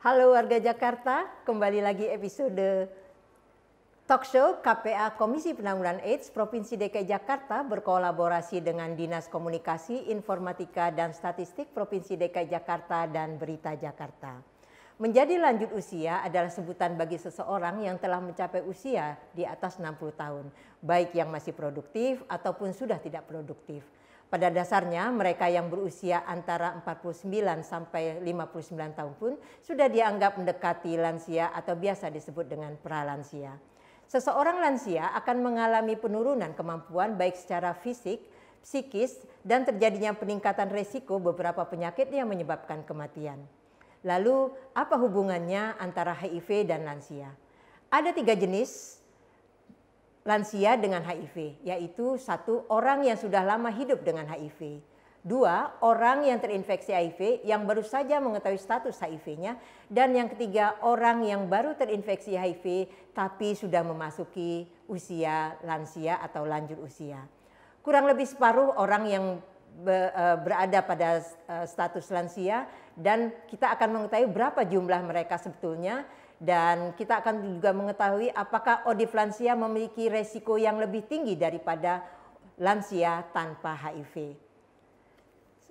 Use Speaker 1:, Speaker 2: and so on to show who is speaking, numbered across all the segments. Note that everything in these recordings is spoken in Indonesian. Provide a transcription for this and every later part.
Speaker 1: Halo warga Jakarta, kembali lagi episode talk show KPA Komisi Penanggulangan AIDS Provinsi DKI Jakarta berkolaborasi dengan Dinas Komunikasi, Informatika dan Statistik Provinsi DKI Jakarta dan Berita Jakarta. Menjadi lanjut usia adalah sebutan bagi seseorang yang telah mencapai usia di atas 60 tahun, baik yang masih produktif ataupun sudah tidak produktif. Pada dasarnya mereka yang berusia antara 49 sampai 59 tahun pun sudah dianggap mendekati lansia atau biasa disebut dengan pralansia. Seseorang lansia akan mengalami penurunan kemampuan baik secara fisik, psikis, dan terjadinya peningkatan resiko beberapa penyakit yang menyebabkan kematian. Lalu apa hubungannya antara HIV dan lansia? Ada 3 jenis lansia dengan HIV, yaitu 1. Orang yang sudah lama hidup dengan HIV, 2. Orang yang terinfeksi HIV yang baru saja mengetahui status HIV-nya, dan yang ketiga, orang yang baru terinfeksi HIV tapi sudah memasuki usia lansia atau lanjut usia. Kurang lebih separuh orang yang berada pada status lansia, dan kita akan mengetahui berapa jumlah mereka sebetulnya. Dan kita akan juga mengetahui apakah ODIF lansia memiliki resiko yang lebih tinggi daripada lansia tanpa HIV.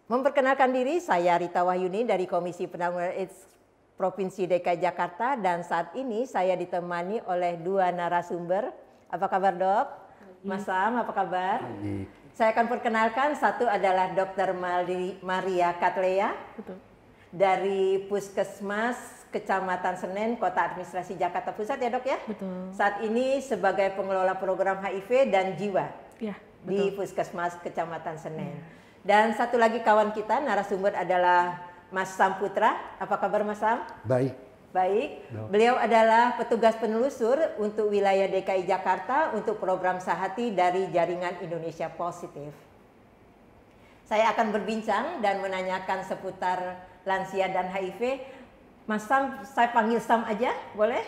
Speaker 1: Memperkenalkan diri, saya Rita Wahyuni dari Komisi Penanggulangan AIDS Provinsi DKI Jakarta, dan saat ini saya ditemani oleh 2 narasumber. Apa kabar, Dok? Mas Sam, apa kabar? Saya akan perkenalkan, satu adalah Dr. Maria Katlea dari Puskesmas Kecamatan Senen, Kota Administrasi Jakarta Pusat, ya Dok ya?
Speaker 2: Betul.
Speaker 1: Saat ini sebagai pengelola program HIV dan jiwa
Speaker 2: Ya,
Speaker 1: di Puskesmas Kecamatan Senen. Dan satu lagi kawan kita, narasumber adalah Mas Sam Putra. Apa kabar Mas Sam?
Speaker 3: Baik.
Speaker 1: Baik.
Speaker 3: Dok.
Speaker 1: Beliau adalah petugas penelusur untuk wilayah DKI Jakarta untuk program Sahati dari Jaringan Indonesia Positif. Saya akan berbincang dan menanyakan seputar lansia dan HIV. Mas Sam, saya panggil Sam aja, boleh?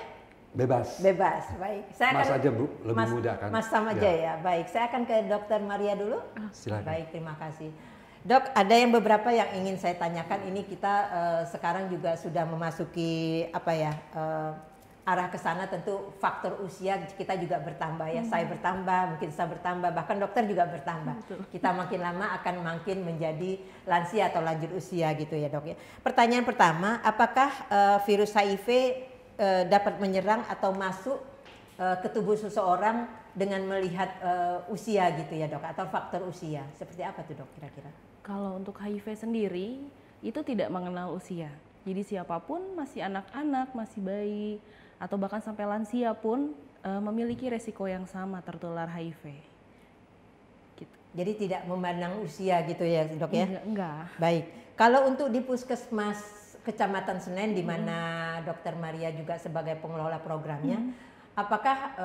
Speaker 3: Bebas.
Speaker 1: Bebas, baik. Saya
Speaker 3: Mas
Speaker 1: akan,
Speaker 3: aja Bu, lebih mudah kan?
Speaker 1: Mas Sam aja ya, baik. Saya akan ke Dr. Maria dulu.
Speaker 3: Silakan.
Speaker 1: Baik, terima kasih. Dok, ada yang beberapa yang ingin saya tanyakan. Ini kita sekarang juga sudah memasuki arah ke sana. Tentu faktor usia kita juga bertambah ya. Saya bertambah, mungkin saya bertambah, bahkan dokter juga bertambah.
Speaker 2: Betul.
Speaker 1: Kita makin lama akan makin menjadi lansia atau lanjut usia gitu ya Dok ya. Pertanyaan pertama, apakah virus HIV dapat menyerang atau masuk ke tubuh seseorang dengan melihat usia gitu ya Dok, atau faktor usia? Seperti apa tuh Dok kira-kira?
Speaker 2: kalau untuk HIV sendiri itu tidak mengenal usia. Jadi siapapun, masih anak-anak, masih bayi, atau bahkan sampai lansia pun memiliki resiko yang sama tertular HIV. Gitu.
Speaker 1: Jadi tidak memandang usia gitu ya Dok ya?
Speaker 2: Enggak.
Speaker 1: Baik. Kalau untuk di Puskesmas Kecamatan Senen di mana Dr. Maria juga sebagai pengelola programnya, apakah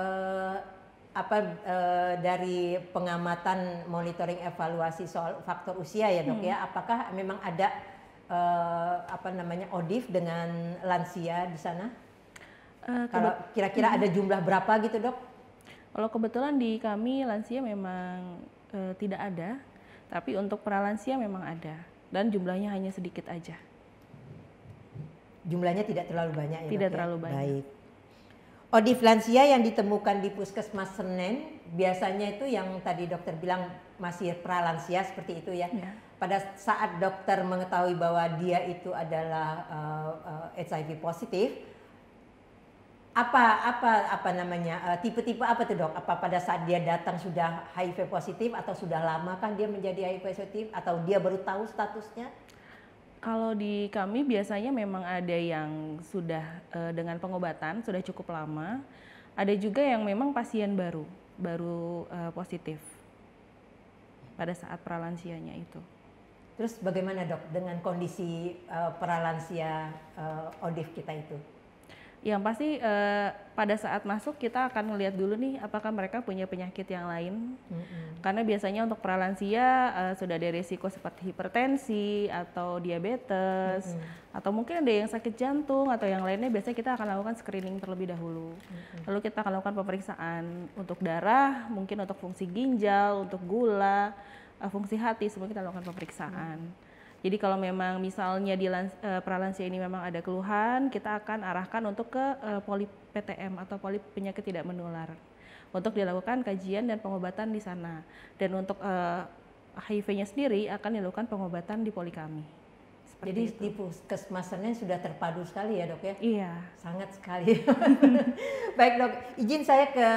Speaker 1: dari pengamatan monitoring evaluasi soal faktor usia ya Dok ya, apakah memang ada ODIF dengan lansia di sana? Kalau kira-kira ada jumlah berapa gitu Dok?
Speaker 2: Kalau kebetulan di kami lansia memang tidak ada, tapi untuk pralansia memang ada dan jumlahnya hanya sedikit aja.
Speaker 1: Jumlahnya tidak terlalu banyak ya
Speaker 2: Tidak
Speaker 1: Dok,
Speaker 2: terlalu
Speaker 1: ya?
Speaker 2: banyak.
Speaker 1: Baik. ODIF lansia yang ditemukan di Puskesmas Senen biasanya itu yang tadi dokter bilang masih pralansia seperti itu ya.
Speaker 2: Ya.
Speaker 1: Pada saat dokter mengetahui bahwa dia itu adalah HIV positif, tipe-tipe apa tuh Dok? Apa pada saat dia datang sudah HIV positif atau sudah lama kan dia menjadi HIV positif atau dia baru tahu statusnya?
Speaker 2: Kalau di kami biasanya memang ada yang sudah dengan pengobatan sudah cukup lama, ada juga yang memang pasien baru positif pada saat pralansianya itu.
Speaker 1: Terus bagaimana Dok dengan kondisi pralansia ODIF kita itu?
Speaker 2: Yang pasti pada saat masuk kita akan melihat dulu nih apakah mereka punya penyakit yang lain. Karena biasanya untuk pralansia sudah ada risiko seperti hipertensi atau diabetes atau mungkin ada yang sakit jantung atau yang lainnya. Biasanya kita akan lakukan screening terlebih dahulu. Lalu kita akan lakukan pemeriksaan untuk darah, mungkin untuk fungsi ginjal, untuk gula, fungsi hati, semua kita lakukan pemeriksaan. Jadi kalau memang misalnya di pralansia ini memang ada keluhan, kita akan arahkan untuk ke polip PTM atau polip penyakit tidak menular untuk dilakukan kajian dan pengobatan di sana. Dan untuk HIV-nya sendiri akan dilakukan pengobatan di poli kami.
Speaker 1: Jadi di puskesmasnya sudah terpadu sekali ya dok ya?
Speaker 2: Iya.
Speaker 1: Sangat sekali. Baik dok, izin saya ke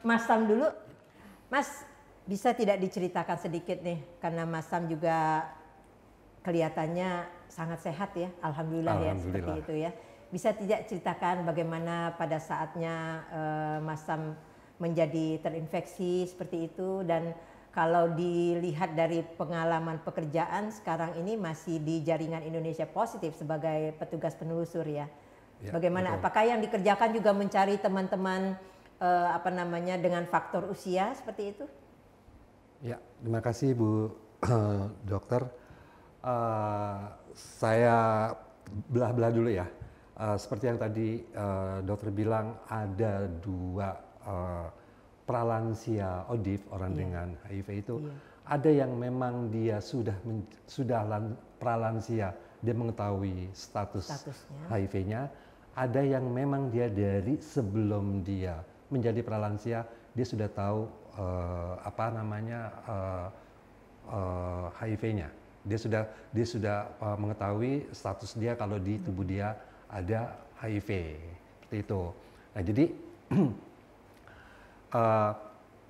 Speaker 1: Mas Sam dulu. Mas, bisa tidak diceritakan sedikit nih, karena Mas Sam juga kelihatannya sangat sehat ya, alhamdulillah ya, seperti itu ya. Bisa tidak ceritakan bagaimana pada saatnya Mas Sam menjadi terinfeksi seperti itu, dan kalau dilihat dari pengalaman pekerjaan sekarang ini masih di Jaringan Indonesia Positif sebagai petugas penelusur ya. Bagaimana? Betul. Apakah yang dikerjakan juga mencari teman-teman dengan faktor usia seperti itu?
Speaker 3: Ya, terima kasih Bu Dokter. Saya belah-belah dulu ya. Seperti yang tadi dokter bilang, ada 2 pralansia ODIF, orang dengan HIV itu, ada yang memang dia sudah pralansia, dia mengetahui statusnya HIV-nya, ada yang memang dia dari sebelum dia menjadi pralansia, dia sudah tahu HIV-nya. Dia sudah mengetahui status dia kalau di tubuh dia ada HIV, seperti itu. Nah jadi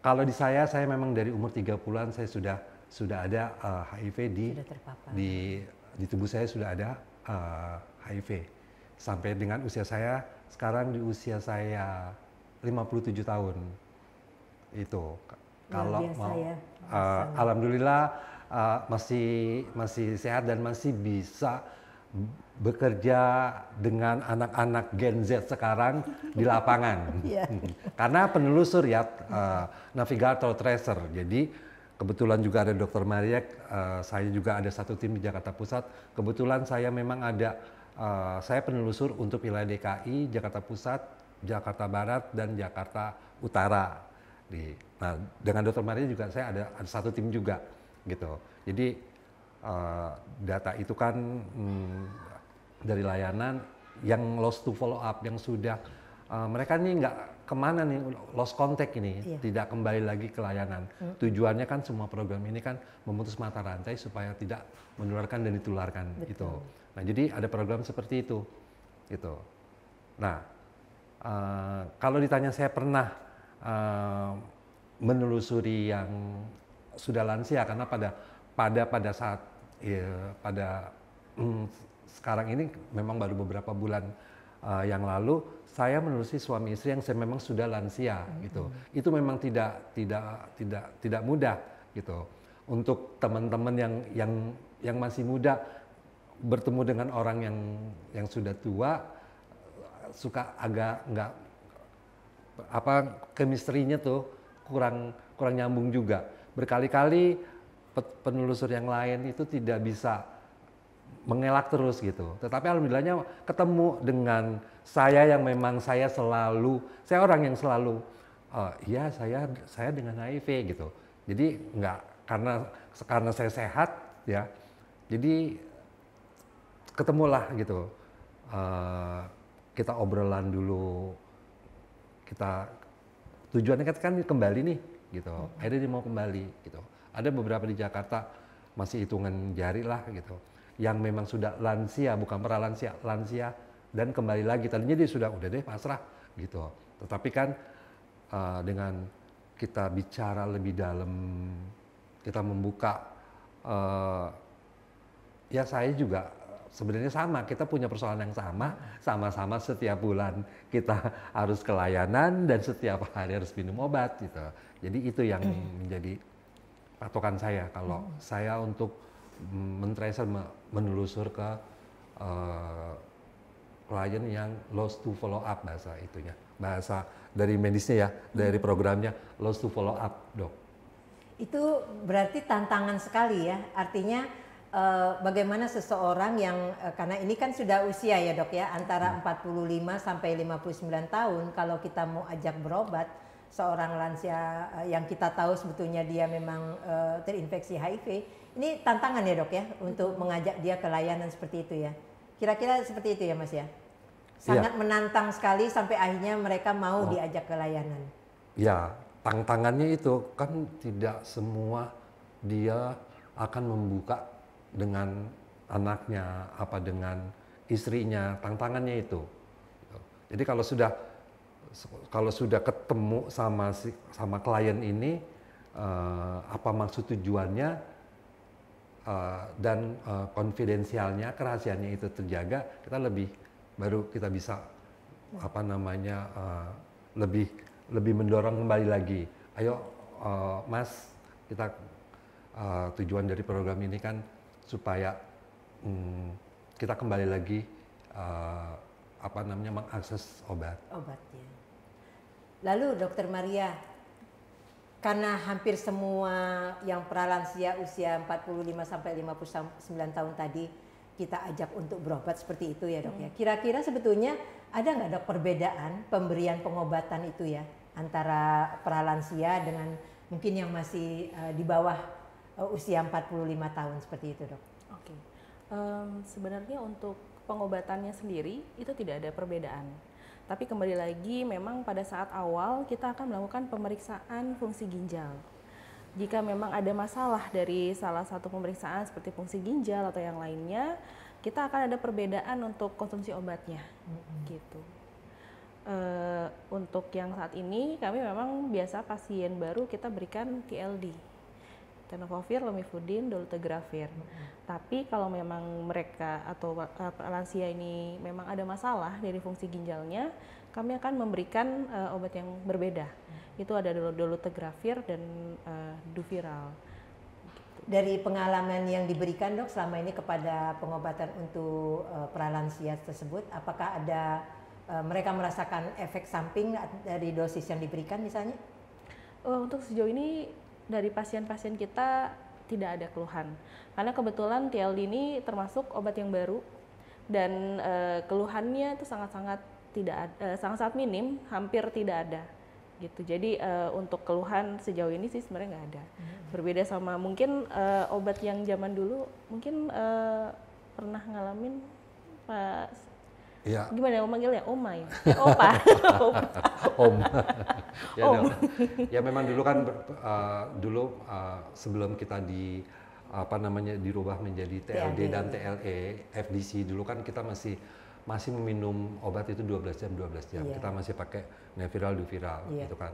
Speaker 3: kalau di saya memang dari umur 30-an saya sudah ada HIV di tubuh saya, sudah ada HIV. Sampai dengan usia saya sekarang, di usia saya 57 tahun itu. Kalau mau alhamdulillah masih sehat dan masih bisa bekerja dengan anak-anak Gen Z sekarang di lapangan. Karena penelusur ya, navigator, tracer. Jadi kebetulan juga ada Dr. Mariek, saya juga ada satu tim di Jakarta Pusat. Kebetulan saya memang ada, saya penelusur untuk wilayah DKI, Jakarta Pusat, Jakarta Barat, dan Jakarta Utara. Nah, dengan Dr. Mariek juga saya ada satu tim juga, gitu. Jadi data itu kan dari layanan yang lost to follow up, yang sudah mereka nih nggak kemana nih, lost contact ini, tidak kembali lagi ke layanan. Tujuannya kan semua program ini kan memutus mata rantai supaya tidak menularkan dan ditularkan. Gitu. Nah jadi ada program seperti itu. Gitu. Nah kalau ditanya saya pernah menelusuri yang sudah lansia, karena pada saat sekarang ini memang baru beberapa bulan yang lalu saya menelusuri suami istri yang memang sudah lansia gitu. Itu memang tidak mudah gitu. Untuk teman-teman yang masih muda bertemu dengan orang yang sudah tua, suka agak nggak chemistry-nya tuh kurang nyambung juga. Berkali-kali penelusur yang lain itu tidak bisa mengelak terus gitu. Tetapi alhamdulillahnya ketemu dengan saya yang memang saya orang yang selalu iya saya dengan HIV gitu. Jadi nggak karena saya sehat ya. Jadi ketemulah gitu. Kita obrolan dulu. Tujuannya kan kembali nih gitu. Akhirnya dia mau kembali gitu. Ada beberapa di Jakarta masih hitungan jari lah gitu, yang memang sudah lansia, bukan pralansia, lansia, dan kembali lagi. Tadinya dia udah deh pasrah gitu. Tetapi kan dengan kita bicara lebih dalam, kita membuka, ya saya juga sebenarnya sama, kita punya persoalan yang sama-sama setiap bulan kita harus ke layanan dan setiap hari harus minum obat gitu. Jadi itu yang menjadi patokan saya kalau saya untuk mentracer, menelusur ke klien yang lost to follow up, bahasa itunya, bahasa dari medisnya ya, dari programnya lost to follow up, dok.
Speaker 1: Itu berarti tantangan sekali ya, artinya bagaimana seseorang yang karena ini kan sudah usia ya dok ya, antara 45 sampai 59 tahun, kalau kita mau ajak berobat seorang lansia yang kita tahu sebetulnya dia memang terinfeksi HIV. Ini tantangan ya dok ya untuk mengajak dia ke layanan seperti itu ya. Kira-kira seperti itu ya Mas ya. Sangat menantang sekali sampai akhirnya mereka mau diajak ke layanan.
Speaker 3: Ya, tantangannya itu kan tidak semua dia akan membuka dengan anaknya, apa dengan istrinya, tantangannya itu. Jadi kalau sudah ketemu sama klien ini, apa maksud tujuannya dan konfidensialnya, kerahasiaannya itu terjaga, baru kita bisa lebih mendorong kembali lagi. Ayo Mas, kita tujuan dari program ini kan supaya kita kembali lagi mengakses obat.
Speaker 1: Ya. Lalu Dokter Maria, karena hampir semua yang pralansia usia 45 sampai 59 tahun tadi kita ajak untuk berobat seperti itu ya dok ya. Kira-kira sebetulnya ada nggak dok perbedaan pemberian pengobatan itu ya antara pralansia dengan mungkin yang masih di bawah usia 45 tahun seperti itu dok?
Speaker 2: Oke. Sebenarnya untuk pengobatannya sendiri itu tidak ada perbedaan. Tapi kembali lagi memang pada saat awal kita akan melakukan pemeriksaan fungsi ginjal. Jika memang ada masalah dari salah satu pemeriksaan seperti fungsi ginjal atau yang lainnya, kita akan ada perbedaan untuk konsumsi obatnya. Gitu. Untuk yang saat ini kami memang biasa pasien baru kita berikan TLD. Tenofovir, Lamivudin, dolutegravir. Tapi kalau memang mereka atau lansia ini memang ada masalah dari fungsi ginjalnya, kami akan memberikan obat yang berbeda. Itu ada dolutegravir dan Duviral.
Speaker 1: Dari pengalaman yang diberikan dok selama ini kepada pengobatan untuk pralansia tersebut, apakah ada mereka merasakan efek samping dari dosis yang diberikan misalnya?
Speaker 2: Untuk sejauh ini dari pasien-pasien kita tidak ada keluhan, karena kebetulan TLD ini termasuk obat yang baru dan keluhannya itu sangat-sangat minim, hampir tidak ada gitu. Jadi untuk keluhan sejauh ini sih sebenarnya nggak ada. Berbeda sama mungkin obat yang zaman dulu mungkin pernah ngalamin Pak. Ya. Gimana manggilnya? Oma ya? Opa.
Speaker 3: Om. Ya memang dulu kan sebelum kita dirubah menjadi TLD dan TLE, FDC dulu kan kita masih meminum obat itu 12 jam. Kita masih pakai Neviral, Duviral gitu kan.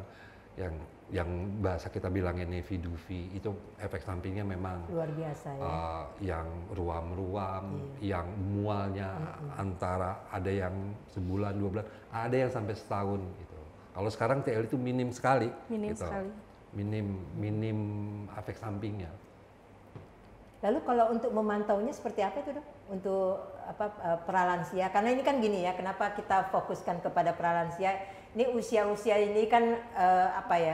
Speaker 3: Yang bahasa kita bilangnya Nevi-Duvi itu efek sampingnya memang
Speaker 1: luar biasa ya.
Speaker 3: Yang ruam-ruam, yang mualnya antara ada yang sebulan, 2 bulan, ada yang sampai setahun gitu. Kalau sekarang TL itu minim sekali. Minim efek sampingnya.
Speaker 1: Lalu kalau untuk memantaunya seperti apa itu dok? Untuk pralansia, karena ini kan gini ya, kenapa kita fokuskan kepada pralansia? Ini usia-usia ini kan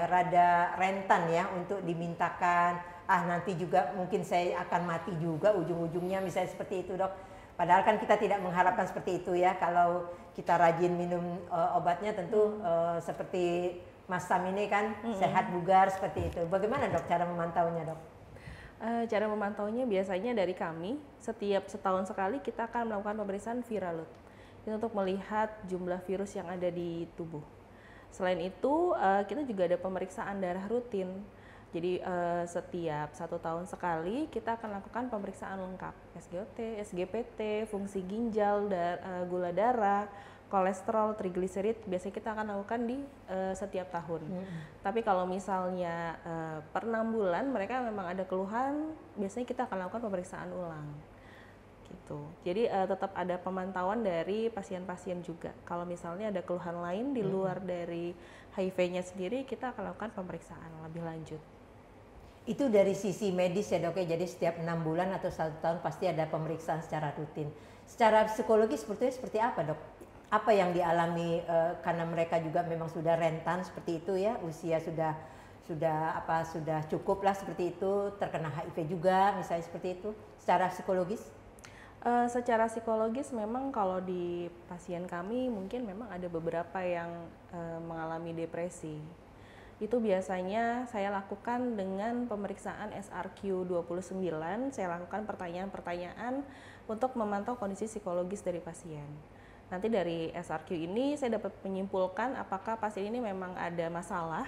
Speaker 1: rada rentan ya untuk dimintakan. Nanti juga mungkin saya akan mati juga ujung-ujungnya misalnya seperti itu dok. Padahal kan kita tidak mengharapkan seperti itu ya. Kalau kita rajin minum obatnya tentu seperti Mas Sam ini kan sehat bugar seperti itu. Bagaimana dok cara memantaunya dok?
Speaker 2: Cara memantaunya biasanya dari kami, setiap setahun sekali kita akan melakukan pemeriksaan Viraload. Itu untuk melihat jumlah virus yang ada di tubuh. Selain itu, kita juga ada pemeriksaan darah rutin. Jadi setiap 1 tahun sekali kita akan lakukan pemeriksaan lengkap. SGOT, SGPT, fungsi ginjal, gula darah, kolesterol, trigliserid, biasanya kita akan lakukan di setiap tahun. Tapi kalau misalnya per 6 bulan mereka memang ada keluhan, biasanya kita akan lakukan pemeriksaan ulang. Gitu. Jadi tetap ada pemantauan dari pasien-pasien juga. Kalau misalnya ada keluhan lain di luar dari HIV-nya sendiri, kita akan lakukan pemeriksaan lebih lanjut.
Speaker 1: Itu dari sisi medis ya dok ya, jadi setiap 6 bulan atau 1 tahun pasti ada pemeriksaan secara rutin. Secara psikologis sebetulnya seperti apa dok? Apa yang dialami karena mereka juga memang sudah rentan seperti itu ya, usia sudah cukup lah seperti itu, terkena HIV juga misalnya seperti itu, secara psikologis?
Speaker 2: Secara psikologis memang kalau di pasien kami mungkin memang ada beberapa yang mengalami depresi. itu biasanya saya lakukan dengan pemeriksaan SRQ 29. Saya lakukan pertanyaan-pertanyaan untuk memantau kondisi psikologis dari pasien. Nanti dari SRQ ini saya dapat menyimpulkan apakah pasien ini memang ada masalah,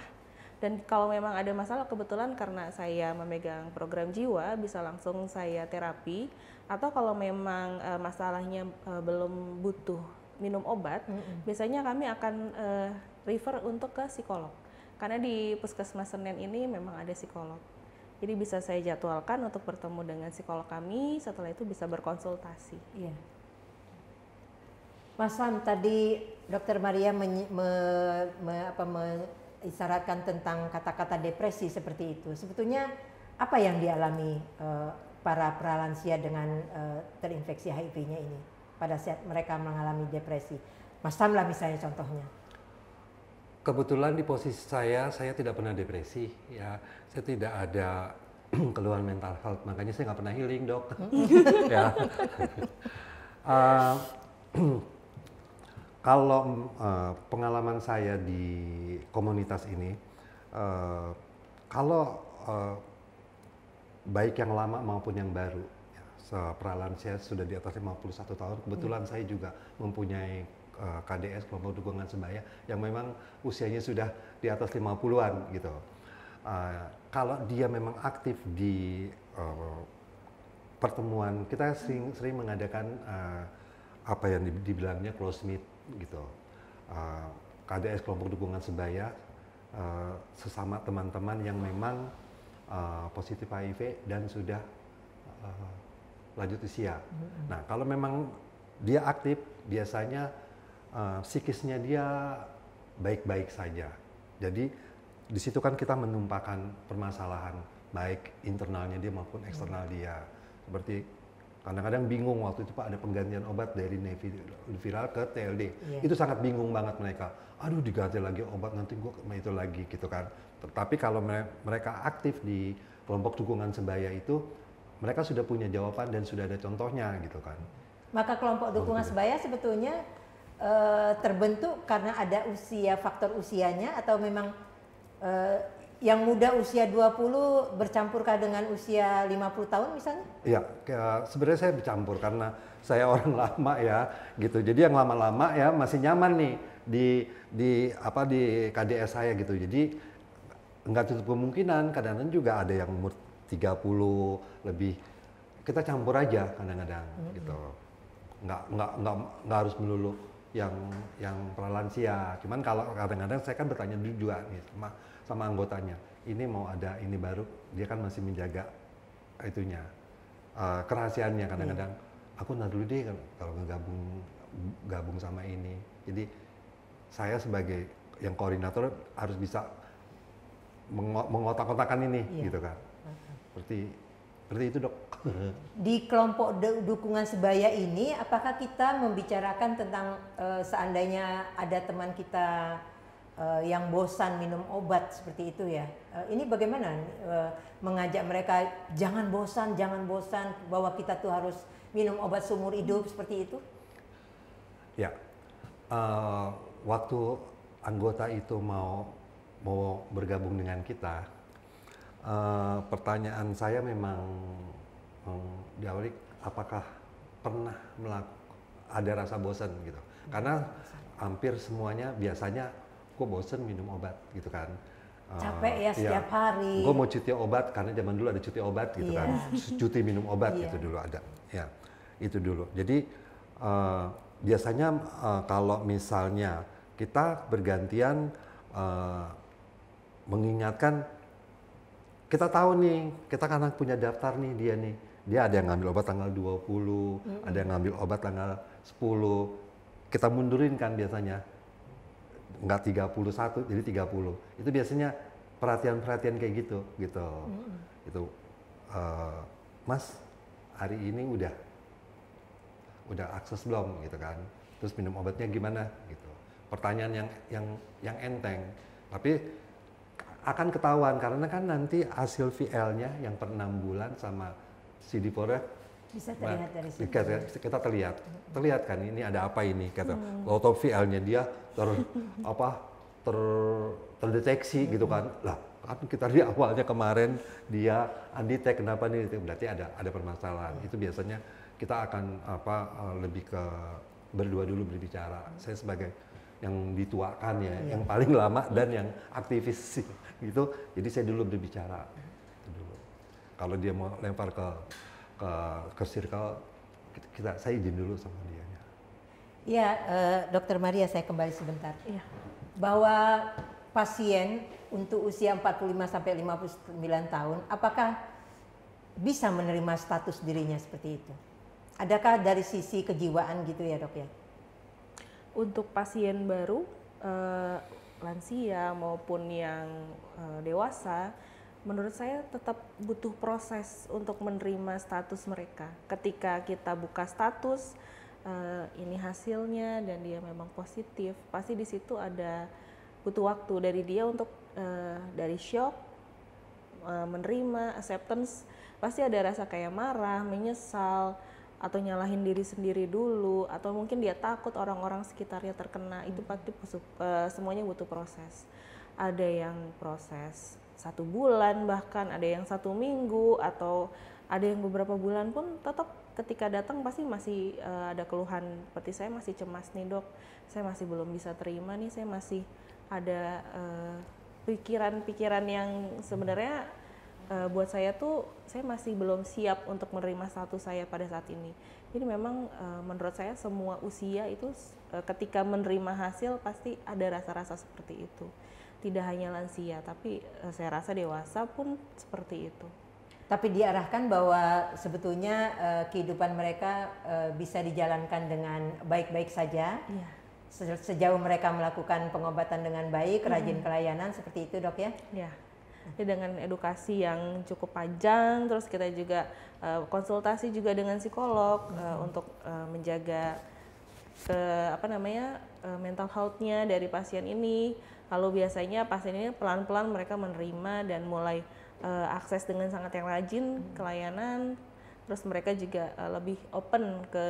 Speaker 2: dan kalau memang ada masalah kebetulan karena saya memegang program jiwa bisa langsung saya terapi, atau kalau memang masalahnya belum butuh minum obat, biasanya kami akan refer untuk ke psikolog. Karena di Puskesmas Senen ini memang ada psikolog. Jadi bisa saya jadwalkan untuk bertemu dengan psikolog kami, setelah itu bisa berkonsultasi.
Speaker 1: Iya. Mas Sam, tadi Dr. Maria mengisyaratkan tentang kata-kata depresi seperti itu. Sebetulnya apa yang dialami para pralansia dengan terinfeksi HIV-nya ini pada saat mereka mengalami depresi? Mas Sam lah misalnya contohnya.
Speaker 3: Kebetulan di posisi saya tidak pernah depresi, ya. Saya tidak ada keluhan mental health, makanya saya nggak pernah healing, dok. Ya. Kalau pengalaman saya di komunitas ini, kalau baik yang lama maupun yang baru, ya, pralansia sudah di atas 51 tahun, kebetulan saya juga mempunyai KDS, kelompok dukungan sebaya, yang memang usianya sudah di atas 50-an gitu. Kalau dia memang aktif di pertemuan, kita sering mengadakan apa yang dibilangnya close meet gitu. KDS, kelompok dukungan sebaya, sesama teman-teman yang memang positif HIV dan sudah lanjut usia. Nah, kalau memang dia aktif, biasanya psikisnya dia baik-baik saja. Jadi di situ kan kita menumpahkan permasalahan baik internalnya dia maupun eksternal dia. Seperti kadang-kadang bingung waktu itu Pak ada penggantian obat dari Neviral ke TLD. Itu sangat bingung banget mereka. Aduh diganti lagi obat nanti gua itu lagi gitu kan. Tapi kalau mereka aktif di kelompok dukungan sebaya itu, mereka sudah punya jawaban dan sudah ada contohnya gitu kan.
Speaker 1: Maka kelompok dukungan sebaya sebetulnya terbentuk karena ada faktor usianya, atau memang yang muda usia 20 bercampurkah dengan usia 50 tahun misalnya?
Speaker 3: Iya, sebenarnya saya bercampur karena saya orang lama ya gitu. Jadi yang lama-lama ya masih nyaman nih di KDS saya gitu. Jadi nggak tutup kemungkinan kadang-kadang juga ada yang umur 30 lebih. Kita campur aja kadang-kadang gitu. Nggak harus melulu yang pralansia. Cuman kalau kadang-kadang saya kan bertanya juga nih sama anggotanya, ini mau ada ini baru, dia kan masih menjaga itunya kerahasiaannya kadang-kadang. Aku ntar dulu deh kalau gabung sama ini. Jadi saya sebagai yang koordinator harus bisa mengotak-kotakan ini gitu kan. Seperti itu, Dok.
Speaker 1: Di kelompok dukungan sebaya ini, apakah kita membicarakan tentang seandainya ada teman kita yang bosan minum obat seperti itu ya? Ini bagaimana mengajak mereka jangan bosan, bahwa kita tuh harus minum obat seumur hidup seperti itu?
Speaker 3: Ya, waktu anggota itu mau bergabung dengan kita, pertanyaan saya memang diawali apakah pernah ada rasa bosan gitu, karena hampir semuanya biasanya gue bosen minum obat gitu kan,
Speaker 1: capek ya setiap hari,
Speaker 3: gue mau cuti obat karena zaman dulu ada cuti obat gitu kan, cuti minum obat gitu dulu ada ya, itu dulu. Jadi biasanya kalau misalnya kita bergantian mengingatkan, kita tahu nih, kita kan punya daftar nih dia ada yang ngambil obat tanggal 20, ada yang ngambil obat tanggal 10, kita mundurin kan biasanya, nggak 31 jadi 30, itu biasanya perhatian kayak gitu. Itu Mas hari ini udah akses belum gitu kan, terus minum obatnya gimana gitu, pertanyaan yang enteng, tapi akan ketahuan karena kan nanti hasil VL-nya yang per 6 bulan sama CD4-nya
Speaker 1: bisa terlihat dari situ.
Speaker 3: Kita terlihat kan ini ada apa ini kata. Auto VL-nya dia terdeteksi gitu kan. Lah kan kita di awalnya kemarin dia undetect, kenapa nih, itu berarti ada permasalahan. Itu biasanya kita akan lebih ke berdua dulu berbicara. Saya sebagai yang dituakan ya, yang paling lama dan yang aktivis gitu, jadi saya dulu berbicara dulu. Kalau dia mau lempar ke circle, saya izin dulu sama dia.
Speaker 1: Ya, Dokter Maria, saya kembali sebentar.
Speaker 2: Iya.
Speaker 1: Bahwa pasien untuk usia 45 sampai 59 tahun, apakah bisa menerima status dirinya seperti itu? Adakah dari sisi kejiwaan gitu ya, Dok ya?
Speaker 2: Untuk pasien baru, lansia maupun yang dewasa, menurut saya tetap butuh proses untuk menerima status mereka. Ketika kita buka status, ini hasilnya dan dia memang positif, pasti di situ ada butuh waktu dari dia untuk dari shock, menerima, acceptance, pasti ada rasa kayak marah, menyesal, atau nyalahin diri sendiri dulu, atau mungkin dia takut orang-orang sekitarnya terkena. Itu pasti semuanya butuh proses. Ada yang proses 1 bulan, bahkan ada yang 1 minggu, atau ada yang beberapa bulan pun tetap ketika datang pasti masih ada keluhan seperti saya masih cemas nih dok, saya masih belum bisa terima nih, saya masih ada pikiran-pikiran yang sebenarnya buat saya tuh saya masih belum siap untuk menerima status saya pada saat ini. Jadi memang menurut saya semua usia itu ketika menerima hasil pasti ada rasa-rasa seperti itu. Tidak hanya lansia, tapi saya rasa dewasa pun seperti itu.
Speaker 1: Tapi diarahkan bahwa sebetulnya kehidupan mereka bisa dijalankan dengan baik-baik saja.
Speaker 2: Iya.
Speaker 1: Sejauh mereka melakukan pengobatan dengan baik, rajin pelayanan, seperti itu dok ya?
Speaker 2: Ya. Jadi dengan edukasi yang cukup panjang, terus kita juga konsultasi juga dengan psikolog untuk menjaga mental health-nya dari pasien ini. Lalu biasanya pasien ini pelan-pelan mereka menerima dan mulai akses dengan sangat yang rajin ke layanan. Terus mereka juga lebih open ke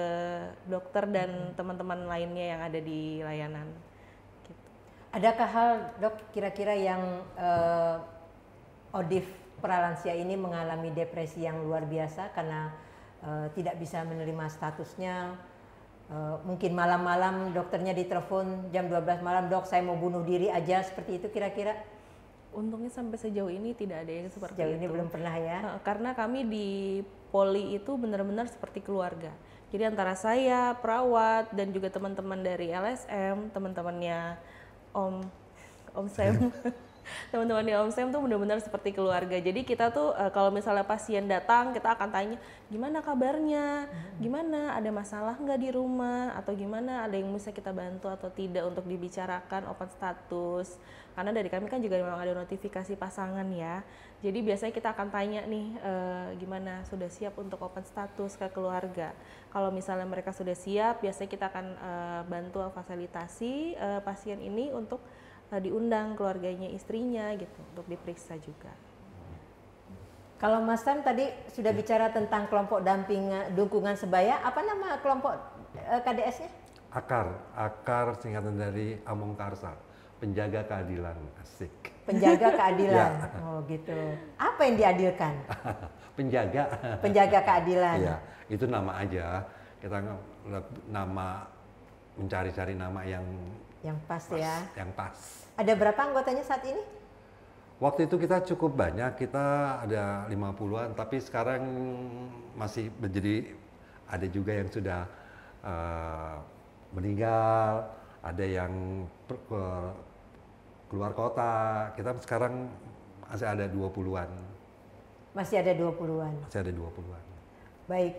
Speaker 2: dokter dan teman-teman lainnya yang ada di layanan. Gitu.
Speaker 1: Adakah hal dok kira-kira yang ODIF pralansia ini mengalami depresi yang luar biasa karena tidak bisa menerima statusnya? Mungkin malam-malam dokternya ditelepon jam 12 malam, dok saya mau bunuh diri aja, seperti itu kira-kira?
Speaker 2: Untungnya sampai sejauh ini tidak ada yang seperti
Speaker 1: sejauh
Speaker 2: itu.
Speaker 1: Ini belum pernah ya?
Speaker 2: Karena kami di Poli itu benar-benar seperti keluarga. Jadi antara saya, perawat, dan juga teman-teman dari LSM, teman-temannya Om Sam, teman-teman di Om Sam tuh benar-benar seperti keluarga. Jadi kita tuh kalau misalnya pasien datang, kita akan tanya gimana kabarnya, gimana, ada masalah nggak di rumah, atau gimana, ada yang bisa kita bantu atau tidak untuk dibicarakan open status. Karena dari kami kan juga memang ada notifikasi pasangan ya. Jadi biasanya kita akan tanya nih gimana, sudah siap untuk open status ke keluarga. Kalau misalnya mereka sudah siap, biasanya kita akan bantu fasilitasi pasien ini untuk diundang keluarganya, istrinya gitu, untuk diperiksa juga.
Speaker 1: Kalau Mas Sam tadi sudah bicara tentang kelompok dukungan sebaya, apa nama kelompok KDS-nya?
Speaker 3: Akar singkatan dari Among Karsa, penjaga keadilan, asik.
Speaker 1: Penjaga keadilan,
Speaker 3: Ya.
Speaker 1: Oh gitu. Apa yang diadilkan? Penjaga keadilan.
Speaker 3: Iya, itu nama aja. Kita mencari-cari nama yang
Speaker 1: pas ya.
Speaker 3: Yang pas.
Speaker 1: Ada berapa anggotanya saat ini?
Speaker 3: Waktu itu kita cukup banyak, kita ada 50-an, tapi sekarang masih menjadi, ada juga yang sudah meninggal, ada yang keluar kota. Kita sekarang masih ada 20-an.
Speaker 1: Masih ada 20-an.
Speaker 3: Masih ada 20-an.
Speaker 1: Baik.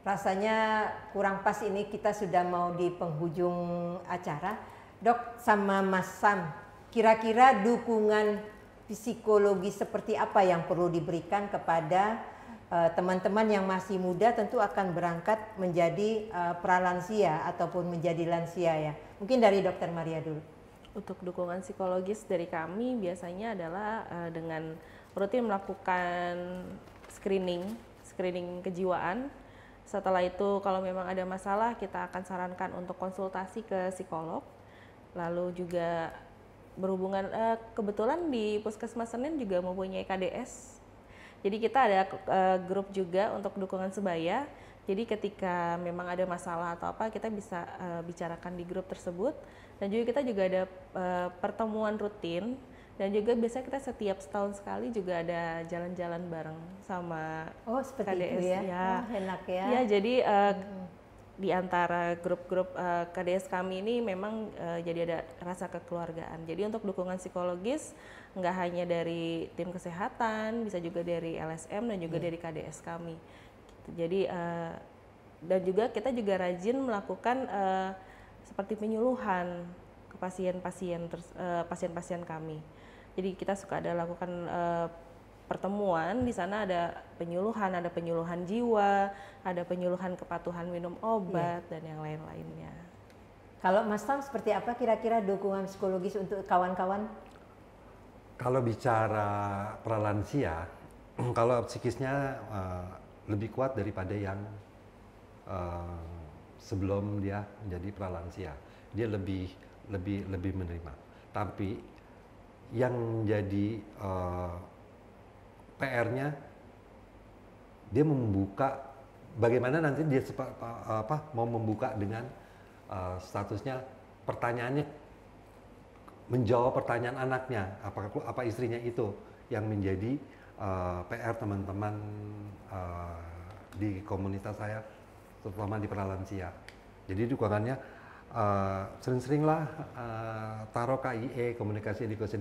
Speaker 1: Rasanya kurang pas ini, kita sudah mau di penghujung acara. Dok sama Mas Sam, kira-kira dukungan psikologi seperti apa yang perlu diberikan kepada teman-teman yang masih muda, tentu akan berangkat menjadi pralansia ataupun menjadi lansia ya. Mungkin dari Dokter Maria dulu.
Speaker 2: Untuk dukungan psikologis dari kami biasanya adalah dengan rutin melakukan screening kejiwaan. Setelah itu kalau memang ada masalah, kita akan sarankan untuk konsultasi ke psikolog. Lalu juga berhubungan kebetulan di Puskesmas Senen juga mempunyai KDS. Jadi kita ada grup juga untuk dukungan sebaya. Jadi ketika memang ada masalah atau apa kita bisa bicarakan di grup tersebut. Dan juga kita juga ada pertemuan rutin. Dan juga biasanya kita setiap setahun sekali juga ada jalan-jalan bareng sama
Speaker 1: seperti
Speaker 2: KDS.
Speaker 1: Itu ya.
Speaker 2: Ya.
Speaker 1: Enak ya.
Speaker 2: Ya, jadi di antara grup-grup KDS kami ini memang jadi ada rasa kekeluargaan. Jadi untuk dukungan psikologis nggak hanya dari tim kesehatan, bisa juga dari LSM dan juga dari KDS kami. Jadi dan juga kita juga rajin melakukan seperti penyuluhan ke pasien-pasien kami. Jadi kita suka ada lakukan pertemuan, di sana ada penyuluhan jiwa, ada penyuluhan kepatuhan minum obat dan yang lain-lainnya.
Speaker 1: Kalau Mas Tam seperti apa kira-kira dukungan psikologis untuk kawan-kawan?
Speaker 3: Kalau bicara pralansia, kalau psikisnya lebih kuat daripada yang sebelum dia menjadi pralansia. Dia lebih menerima. Tapi yang menjadi PR-nya dia membuka bagaimana nanti dia mau membuka dengan statusnya pertanyaannya menjawab pertanyaan anaknya apa istrinya itu yang menjadi PR teman-teman di komunitas saya terutama di pralansia. Jadi dukungannya sering-seringlah taruh KIE komunikasi edukasi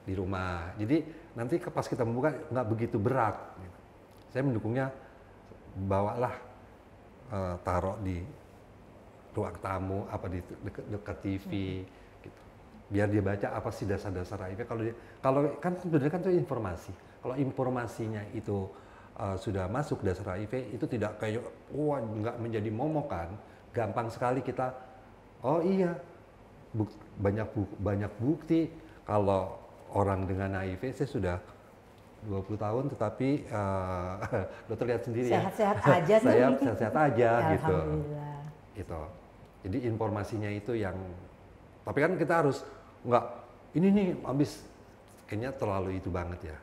Speaker 3: di rumah. Jadi nanti pas kita membuka nggak begitu berat. Gitu. Saya mendukungnya bawalah taruh di ruang tamu apa di dekat TV. Gitu. Biar dia baca apa sih dasar-dasar HIV. Kalau kan sebenarnya kan itu informasi. Kalau informasinya itu sudah masuk dasar HIV itu tidak kayak nggak menjadi momok kan. Gampang sekali kita iya, banyak bukti kalau orang dengan HIV saya sudah 20 tahun tetapi dokter lihat sendiri
Speaker 1: sehat-sehat aja
Speaker 3: saya sehat-sehat aja gitu.
Speaker 1: Alhamdulillah.
Speaker 3: Gitu. Jadi informasinya itu yang tapi kan kita harus ini nih habis kayaknya terlalu itu banget ya.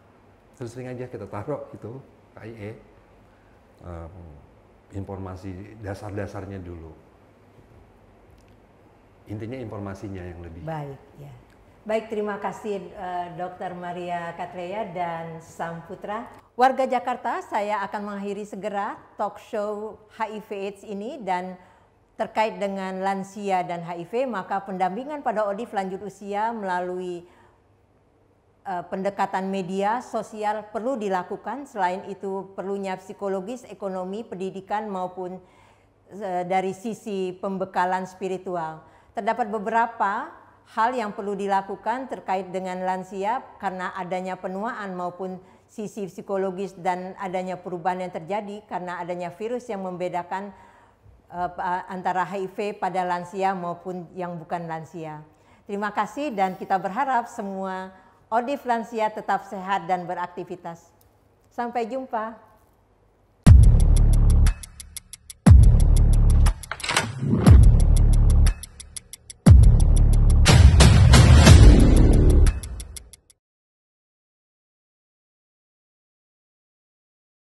Speaker 3: Sering aja kita taruh itu KIE informasi dasar-dasarnya dulu. Intinya informasinya yang lebih
Speaker 1: baik ya. Baik, terima kasih Dr. Maria Katreya dan Sam Putra. Warga Jakarta, saya akan mengakhiri segera talk show HIV/AIDS ini dan terkait dengan lansia dan HIV, maka pendampingan pada ODIF lanjut usia melalui pendekatan media sosial perlu dilakukan. Selain itu perlunya psikologis, ekonomi, pendidikan maupun dari sisi pembekalan spiritual. Terdapat beberapa hal yang perlu dilakukan terkait dengan lansia karena adanya penuaan maupun sisi psikologis dan adanya perubahan yang terjadi karena adanya virus yang membedakan antara HIV pada lansia maupun yang bukan lansia. Terima kasih dan kita berharap semua ODIF lansia tetap sehat dan beraktivitas. Sampai jumpa.